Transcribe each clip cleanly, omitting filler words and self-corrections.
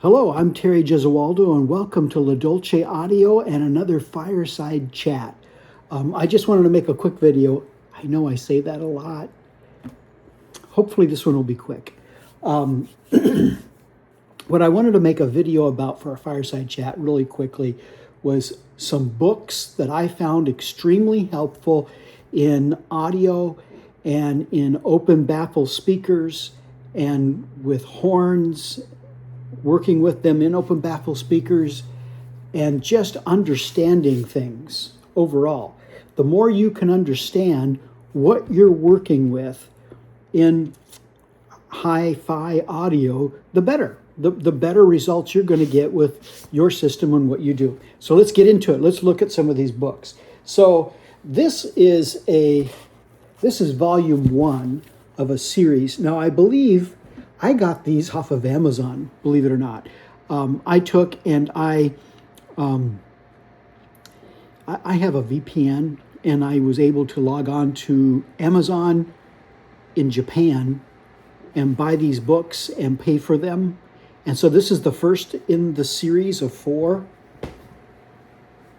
Hello, I'm Terry Gesualdo, and welcome to La Dolce Audio and another Fireside Chat. I just wanted to make a quick video. I know I say that a lot. Hopefully this one will be quick. What I wanted to make a video about for a Fireside Chat really quickly was some books that I found extremely helpful in audio and in open baffle speakers and with horns, working with them in open baffle speakers, and just understanding things overall. The more you can understand what you're working with in hi-fi audio, the better. The better results you're going to get with your system and what you do. So let's get into it. Let's look at some of these books. So this is volume 1 of a series. Now I believe I got these off of Amazon, believe it or not. I took and I have a VPN, and I was able to log on to Amazon in Japan and buy these books and pay for them. And so this is the first in the series of 4.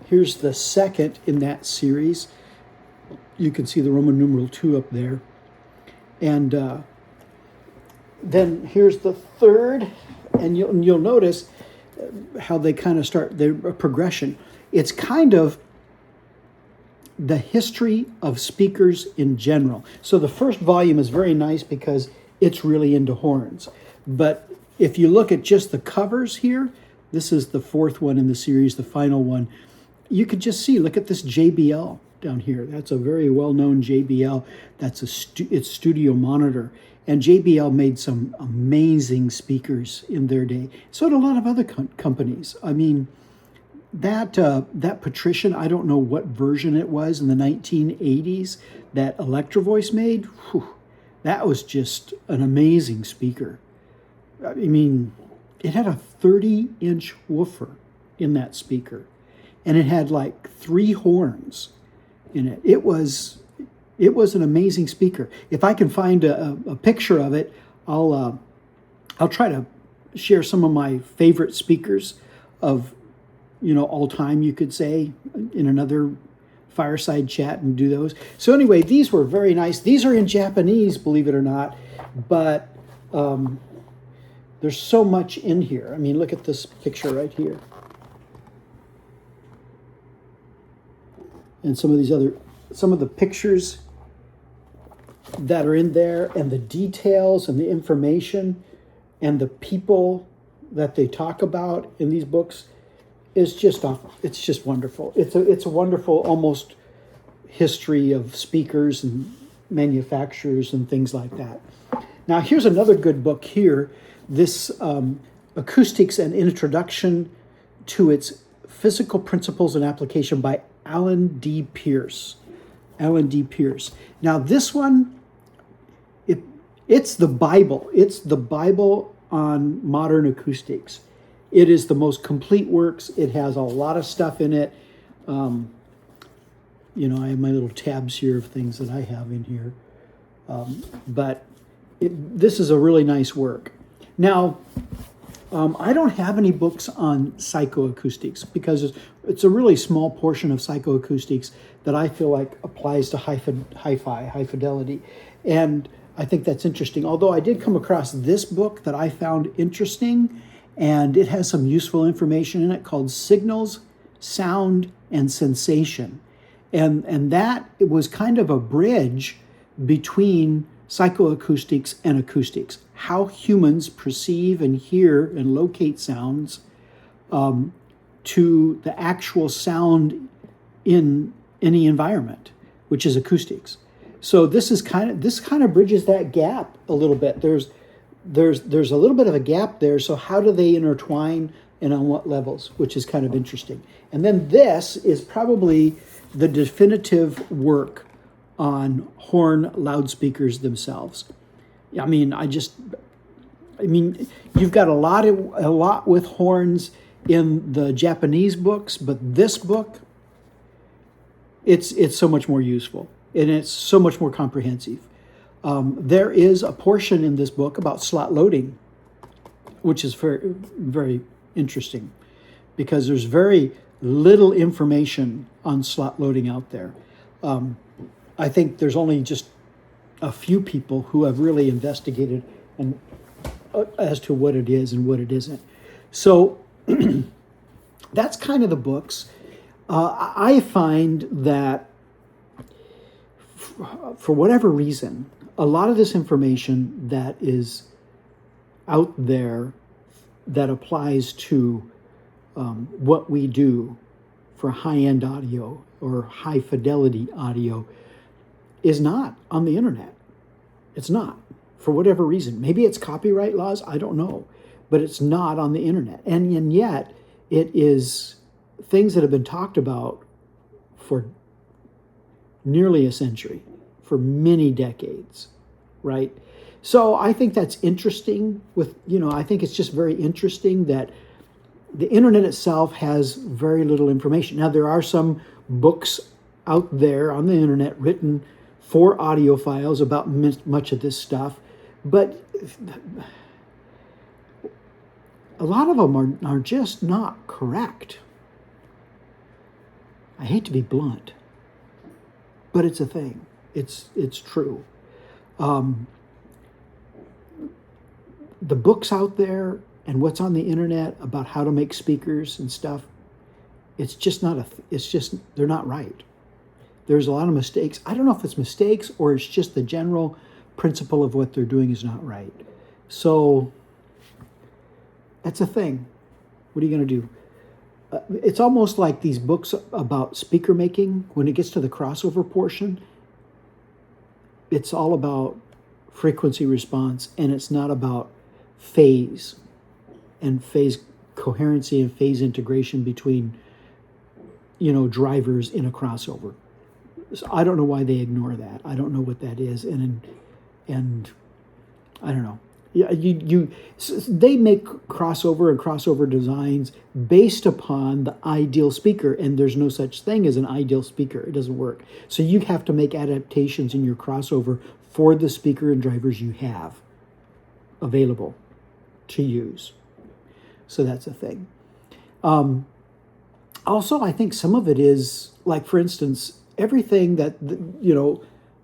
Here's the second in that series. You can see the Roman numeral 2 up there. And then here's the third, and you'll notice how they kind of start their progression. It's kind of the history of speakers in general. So the first volume is very nice because it's really into horns. But if you look at just the covers here, this is the 4th one in the series, the final one. You could just see, look at this JBL down here. That's a very well-known JBL. That's its studio monitor. And JBL made some amazing speakers in their day. So did a lot of other companies. I mean, that Patrician, I don't know what version it was in the 1980s, that Electro Voice made, that was just an amazing speaker. I mean, it had a 30-inch woofer in that speaker. And it had like 3 horns in it. It was an amazing speaker. If I can find a picture of it, I'll try to share some of my favorite speakers of, all time, you could say, in another Fireside Chat and do those. So anyway, these were very nice. These are in Japanese, believe it or not, but there's so much in here. I mean, look at this picture right here. And some of the pictures that are in there, and the details and the information and the people that they talk about in these books is just wonderful. It's a wonderful almost history of speakers and manufacturers and things like that. Now here's another good book here. This Acoustics: An Introduction to Its Physical Principles and Application by Alan D. Pierce. Alan D. Pierce. Now this one, it's the Bible. It's the Bible on modern acoustics. It is the most complete works. It has a lot of stuff in it. I have my little tabs here of things that I have in here. But this is a really nice work. Now, I don't have any books on psychoacoustics because it's a really small portion of psychoacoustics that I feel like applies to hi-fi, high fidelity. And I think that's interesting. Although I did come across this book that I found interesting, and it has some useful information in it called Signals, Sound, and Sensation. And that it was kind of a bridge between psychoacoustics and acoustics, how humans perceive and hear and locate sounds to the actual sound in any environment, which is acoustics. So this kind of bridges that gap a little bit. There's a little bit of a gap there. So how do they intertwine and on what levels, which is kind of interesting. And then this is probably the definitive work on horn loudspeakers themselves. I mean, you've got a lot with horns in the Japanese books, but this book, it's so much more useful, and it's so much more comprehensive. There is a portion in this book about slot loading. which is very, very interesting because there's very little information on slot loading out there. I think there's only just a few people who have really investigated and as to what it is and what it isn't. So that's kind of the books. I find that for whatever reason, a lot of this information that is out there that applies to what we do for high-end audio or high-fidelity audio is not on the internet. It's not, for whatever reason. Maybe it's copyright laws, I don't know, but it's not on the internet. And yet, it is things that have been talked about for nearly a century, for many decades, right? So I think that's interesting I think it's just very interesting that the internet itself has very little information. Now, there are some books out there on the internet written for audiophiles about much of this stuff, but a lot of them are just not correct. I hate to be blunt, but it's a thing. It's true. The books out there and what's on the internet about how to make speakers and stuff, it's just they're not right. There's a lot of mistakes. I don't know if it's mistakes or it's just the general principle of what they're doing is not right. So that's a thing. What are you going to do? It's almost like these books about speaker making. When it gets to the crossover portion, it's all about frequency response, and it's not about phase and phase coherency and phase integration between, drivers in a crossover. So I don't know why they ignore that. I don't know what that is, and I don't know. Yeah, they make crossover designs based upon the ideal speaker, and there's no such thing as an ideal speaker. It doesn't work. So you have to make adaptations in your crossover for the speaker and drivers you have available to use. So that's a thing. Also, I think some of it is, like, for instance, everything that,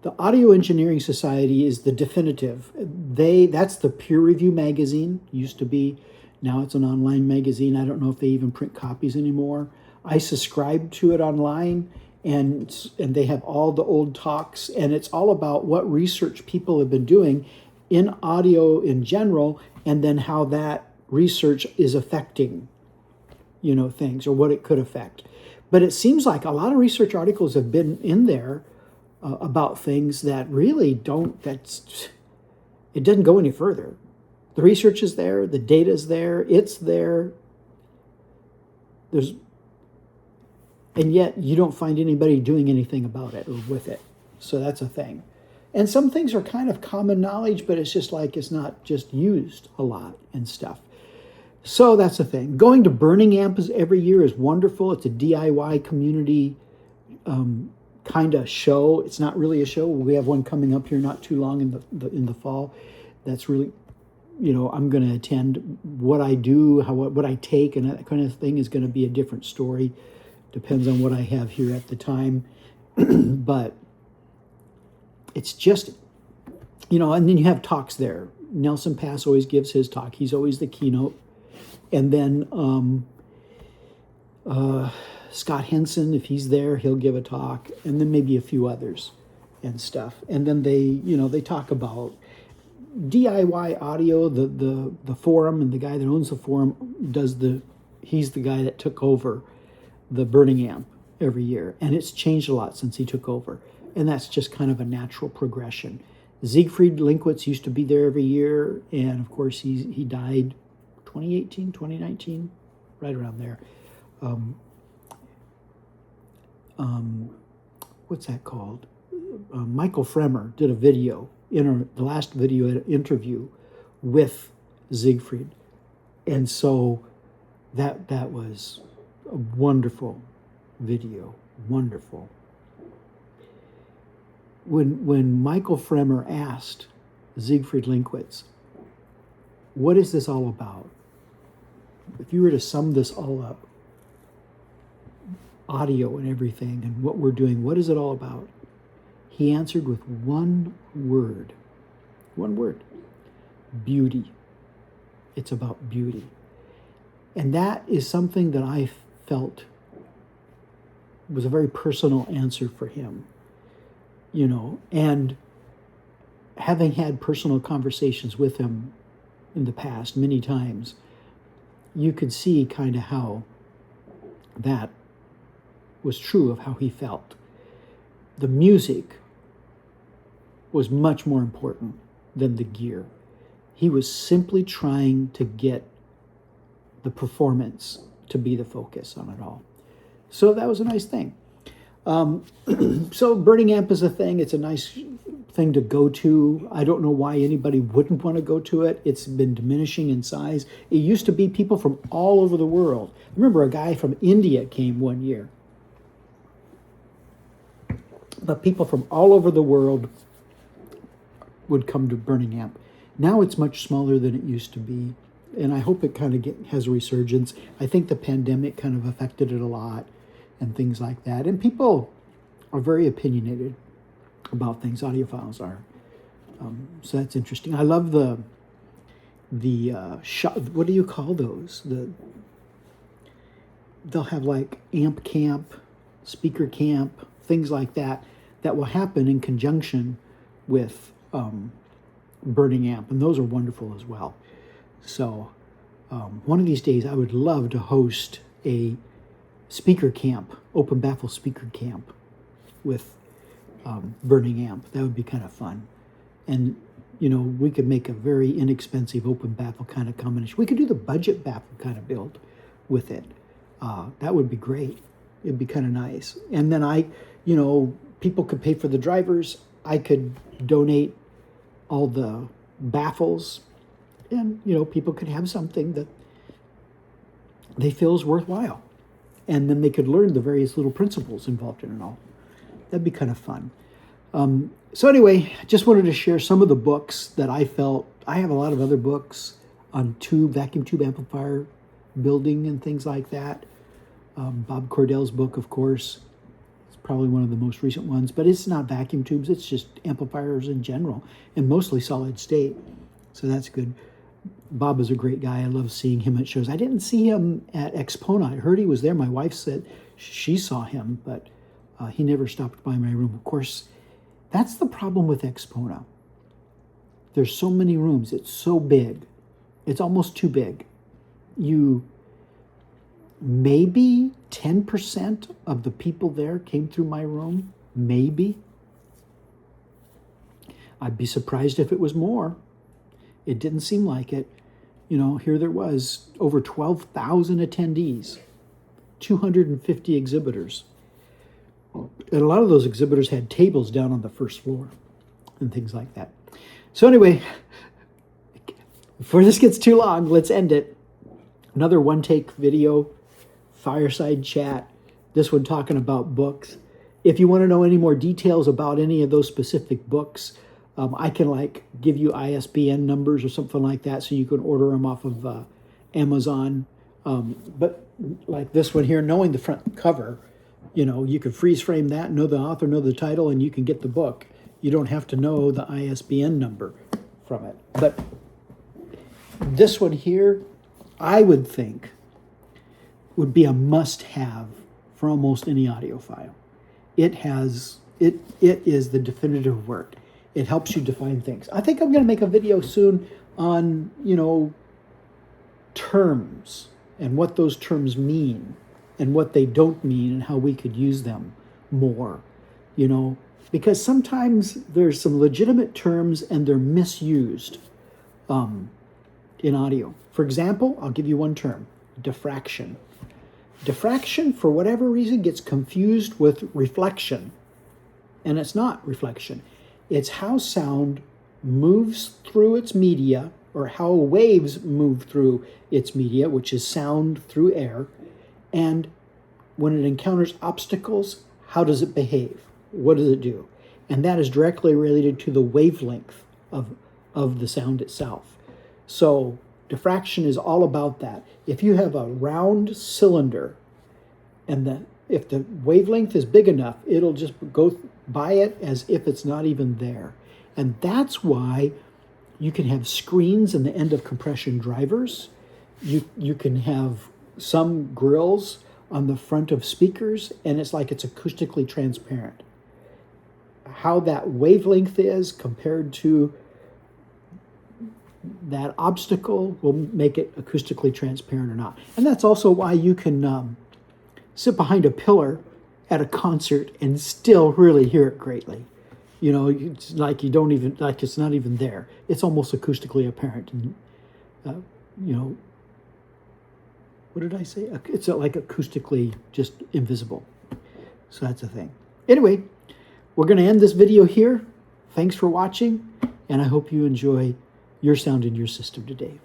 the Audio Engineering Society is the definitive. That's the peer review magazine, used to be. Now it's an online magazine. I don't know if they even print copies anymore. I subscribe to it online, and they have all the old talks, and it's all about what research people have been doing in audio in general, and then how that research is affecting, things, or what it could affect. But it seems like a lot of research articles have been in there about things that really it doesn't go any further. The research is there, the data is there, it's there. And yet you don't find anybody doing anything about it or with it. So that's a thing. And some things are kind of common knowledge, but it's just like it's not just used a lot and stuff. So that's a thing. Going to Burning Amp every year is wonderful. It's a DIY community kind of show. It's not really a show. We have one coming up here not too long in the fall. That's really, I'm going to attend. What I do, what I take, and that kind of thing is going to be a different story. Depends on what I have here at the time. But it's just, and then you have talks there. Nelson Pass always gives his talk. He's always the keynote. And then Scott Henson, if he's there, he'll give a talk, and then maybe a few others and stuff. And then they talk about DIY audio. The forum, and the guy that owns the forum he's the guy that took over the Burning Amp every year, and it's changed a lot since he took over. And that's just kind of a natural progression. Siegfried Linkwitz used to be there every year, and of course he died 2018, 2019, right around there. What's that called? Michael Fremer did a video, the last video interview with Siegfried. And so that was a wonderful video, wonderful. When Michael Fremer asked Siegfried Linkwitz, what is this all about? If you were to sum this all up, audio and everything and what we're doing, what is it all about? He answered with one word. One word. Beauty. It's about beauty. And that is something that I felt was a very personal answer for him. You know, and having had personal conversations with him in the past many times, you could see kind of how that was true of how he felt. The music was much more important than the gear. He was simply trying to get the performance to be the focus on it all. So that was a nice thing. So burning amp is a thing. It's a nice thing to go to. I don't know why anybody wouldn't want to go to it. It's been diminishing in size. It used to be people from all over the world. I remember a guy from India came one year. But people from all over the world would come to Burning Amp. Now it's much smaller than it used to be, and I hope it kind of has a resurgence. I think the pandemic kind of affected it a lot and things like that. And people are very opinionated about things. Audiophiles are. So that's interesting. I love the shop. What do you call those? They'll have like amp camp, speaker camp, things like that will happen in conjunction with Burning Amp, and those are wonderful as well. So one of these days I would love to host a speaker camp, open baffle speaker camp with Burning Amp. That would be kind of fun. And, you know, we could make a very inexpensive open baffle kind of combination. We could do the budget baffle kind of build with it. That would be great. It'd be kind of nice. And then people could pay for the drivers. I could donate all the baffles, and, you know, people could have something that they feel is worthwhile. And then they could learn the various little principles involved in it all. That'd be kind of fun. So anyway, just wanted to share some of the books that I felt. I have a lot of other books on vacuum tube amplifier building and things like that. Bob Cordell's book, of course, is probably one of the most recent ones, but it's not vacuum tubes, it's just amplifiers in general, and mostly solid state. So that's good. Bob is a great guy. I love seeing him at shows. I didn't see him at Expona. I heard he was there. My wife said she saw him, but he never stopped by my room. Of course, that's the problem with Expona. There's so many rooms. It's so big. It's almost too big. Maybe 10% of the people there came through my room. Maybe. I'd be surprised if it was more. It didn't seem like it. You know, here there was over 12,000 attendees, 250 exhibitors. And a lot of those exhibitors had tables down on the first floor and things like that. So anyway, before this gets too long, let's end it. Another one-take video, fireside chat. This one talking about books. If you want to know any more details about any of those specific books, I can give you ISBN numbers or something like that so you can order them off of Amazon. But like this one here, knowing the front cover, you know, you can freeze frame that, know the author, know the title, and you can get the book. You don't have to know the ISBN number from it. But this one here, I would think, would be a must-have for almost any audiophile. It is the definitive work. It helps you define things. I think I'm going to make a video soon on, you know, terms and what those terms mean and what they don't mean and how we could use them more, you know, because sometimes there's some legitimate terms and they're misused in audio. For example, I'll give you one term, diffraction. Diffraction, for whatever reason, gets confused with reflection, and it's not reflection. It's how sound moves through its media, or how waves move through its media, which is sound through air, and when it encounters obstacles, how does it behave? What does it do? And that is directly related to the wavelength of the sound itself. So diffraction is all about that. If you have a round cylinder and if the wavelength is big enough, it'll just go by it as if it's not even there. And that's why you can have screens in the end of compression drivers. You can have some grills on the front of speakers, and it's like it's acoustically transparent. How that wavelength is compared to that obstacle will make it acoustically transparent or not. And that's also why you can sit behind a pillar at a concert and still really hear it greatly. You know, it's like you don't even, like it's not even there. It's almost acoustically apparent. And, you know, what did I say? It's like acoustically just invisible. So that's the thing. Anyway, we're going to end this video here. Thanks for watching, and I hope you enjoy your sound in your system today.